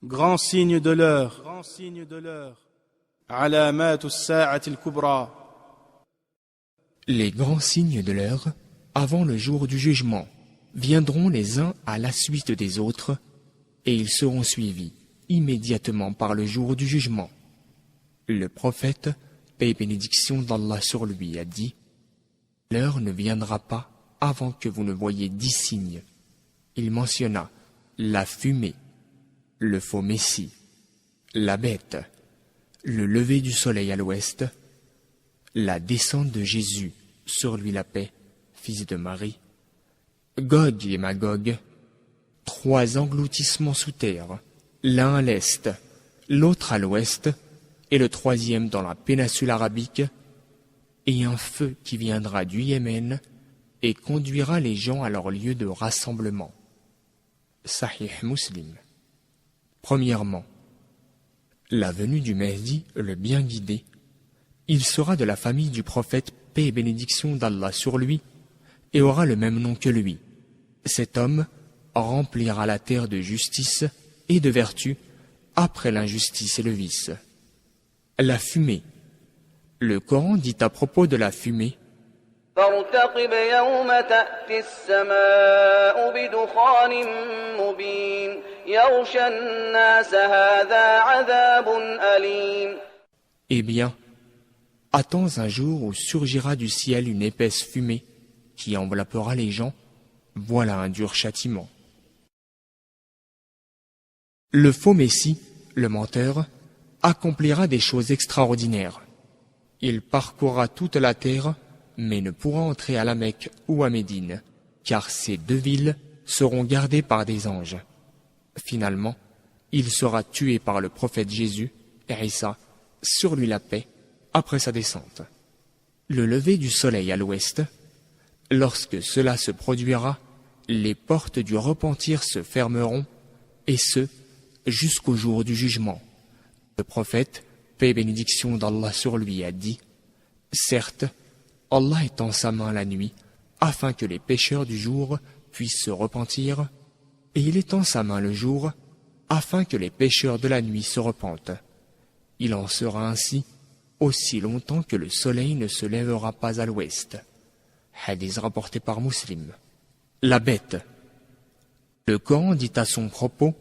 Grand signe de l'heure. علامات الساعة الكبرى. Les grands signes de l'heure, avant le jour du jugement, viendront les uns à la suite des autres, et ils seront suivis immédiatement par le jour du jugement. Le prophète, paix et bénédiction d'Allah sur lui, a dit « L'heure ne viendra pas avant que vous ne voyiez 10 signes. » Il mentionna la fumée, le faux messie, la bête, le lever du soleil à l'ouest, la descente de Jésus, sur lui la paix, fils de Marie, Gog et Magog, 3 engloutissements sous terre, l'un à l'est, l'autre à l'ouest, et le 3e dans la péninsule arabique, et un feu qui viendra du Yémen et conduira les gens à leur lieu de rassemblement. Sahih Muslim. Premièrement, la venue du Mahdi, le bien guidé. Il sera de la famille du prophète, paix et bénédiction d'Allah sur lui, et aura le même nom que lui. Cet homme remplira la terre de justice et de vertu après l'injustice et le vice. La fumée. Le Coran dit à propos de la fumée فارتقب يوم تأتي السماء بدخان مبين يغشى الناس هذا عذاب أليم. Eh bien, attends un jour où surgira du ciel une épaisse fumée qui enveloppera les gens, voilà un dur châtiment. Le faux Messie, le menteur, accomplira des choses extraordinaires. Il parcourra toute la terre, mais ne pourra entrer à la Mecque ou à Médine, car ces 2 villes seront gardées par des anges. Finalement, il sera tué par le prophète Jésus, Isa, sur lui la paix, après sa descente. Le lever du soleil à l'ouest, lorsque cela se produira, les portes du repentir se fermeront, et ce, jusqu'au jour du jugement. Le prophète, paix et bénédiction d'Allah sur lui, a dit « Certes, Allah étend sa main la nuit, afin que les pécheurs du jour puissent se repentir, et il étend sa main le jour, afin que les pécheurs de la nuit se repentent. Il en sera ainsi aussi longtemps que le soleil ne se lèvera pas à l'ouest. » Hadith rapporté par Muslim. La bête. Le Coran dit à son propos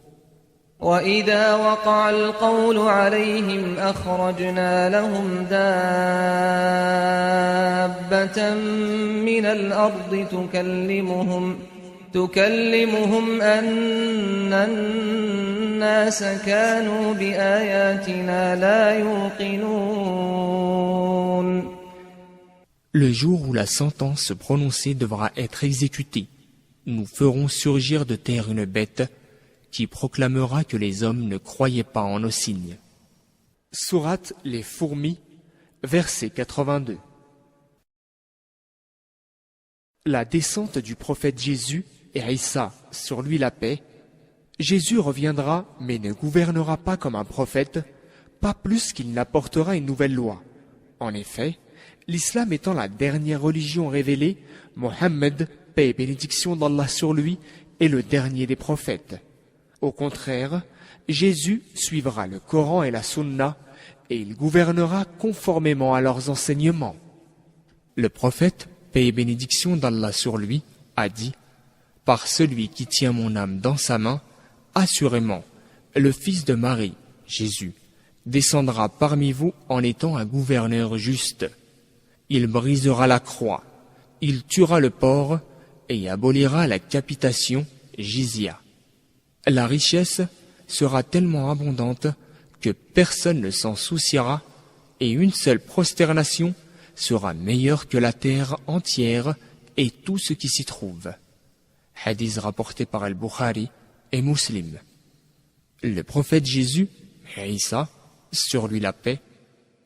وَإِذَا وَقَعَ الْقَوْلُ عَلَيْهِمْ أَخْرَجْنَا لَهُمْ دَابَّةً مِّنَ الْأَرْضِ تُكَلِّمُهُمْ أَنَّ النَّاسَ كَانُوا بِآيَاتِنَا لَا يُوقِنُونَ. Le jour où la sentence prononcée devra être exécutée, nous ferons surgir de terre une bête qui proclamera que les hommes ne croyaient pas en nos signes. Sourate les fourmis, verset 82. La descente du prophète Jésus et Isa, sur lui la paix. Jésus reviendra, mais ne gouvernera pas comme un prophète, pas plus qu'il n'apportera une nouvelle loi. En effet, l'islam étant la dernière religion révélée, Mohammed, paix et bénédiction d'Allah sur lui, est le dernier des prophètes. Au contraire, Jésus suivra le Coran et la Sunna, et il gouvernera conformément à leurs enseignements. Le prophète, paix et bénédiction d'Allah sur lui, a dit « Par celui qui tient mon âme dans sa main, assurément, le fils de Marie, Jésus, descendra parmi vous en étant un gouverneur juste. Il brisera la croix, il tuera le porc et abolira la capitation, jizya. La richesse sera tellement abondante que personne ne s'en souciera et une seule prosternation sera meilleure que la terre entière et tout ce qui s'y trouve. » Hadith rapporté par Al-Bukhari et Muslim. Le prophète Jésus, Isa, sur lui la paix,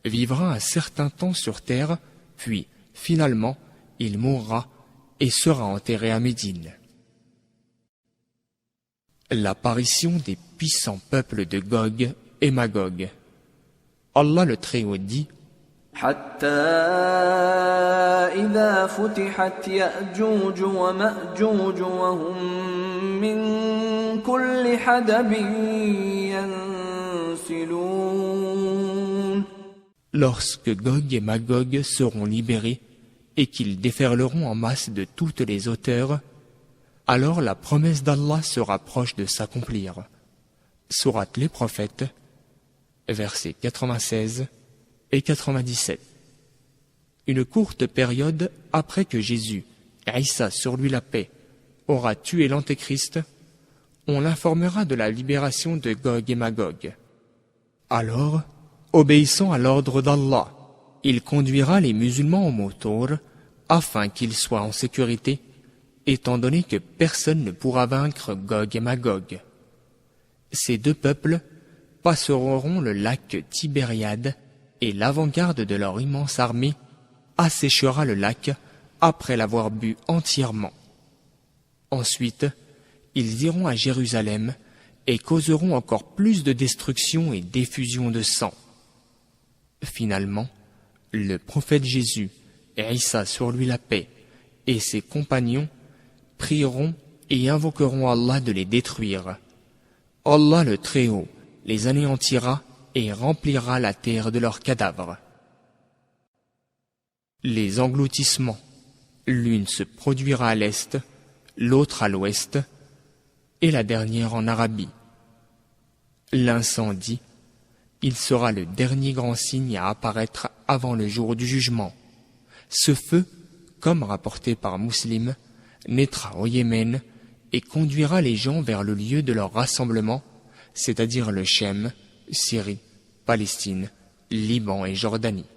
vivra un certain temps sur terre, puis, finalement, il mourra et sera enterré à Médine. L'apparition des puissants peuples de Gog et Magog. Allah le Très-Haut dit حتى إذا فتحت يأجوج ومأجوج وهم من كل حدب ينسلون. Lorsque Gog et Magog seront libérés et qu'ils déferleront en masse de toutes les hauteurs, alors la promesse d'Allah sera proche de s'accomplir. Sourate les prophètes, versets 96 et 97. Une courte période après que Jésus, Isa sur lui la paix, aura tué l'Antéchrist, on l'informera de la libération de Gog et Magog. Alors, obéissant à l'ordre d'Allah, il conduira les musulmans au Mawtour afin qu'ils soient en sécurité, étant donné que personne ne pourra vaincre Gog et Magog. Ces deux peuples passeront le lac Tibériade et l'avant-garde de leur immense armée asséchera le lac après l'avoir bu entièrement. Ensuite, ils iront à Jérusalem et causeront encore plus de destruction et d'effusion de sang. Finalement, le prophète Jésus, et Isa sur lui la paix, et ses compagnons prieront et invoqueront Allah de les détruire. Allah le Très-Haut les anéantira et remplira la terre de leurs cadavres. Les engloutissements, l'une se produira à l'est, l'autre à l'ouest, et la dernière en Arabie. L'incendie, il sera le dernier grand signe à apparaître avant le jour du jugement. Ce feu, comme rapporté par Muslim, naîtra au Yémen et conduira les gens vers le lieu de leur rassemblement, c'est-à-dire le Chem, Syrie, Palestine, Liban et Jordanie.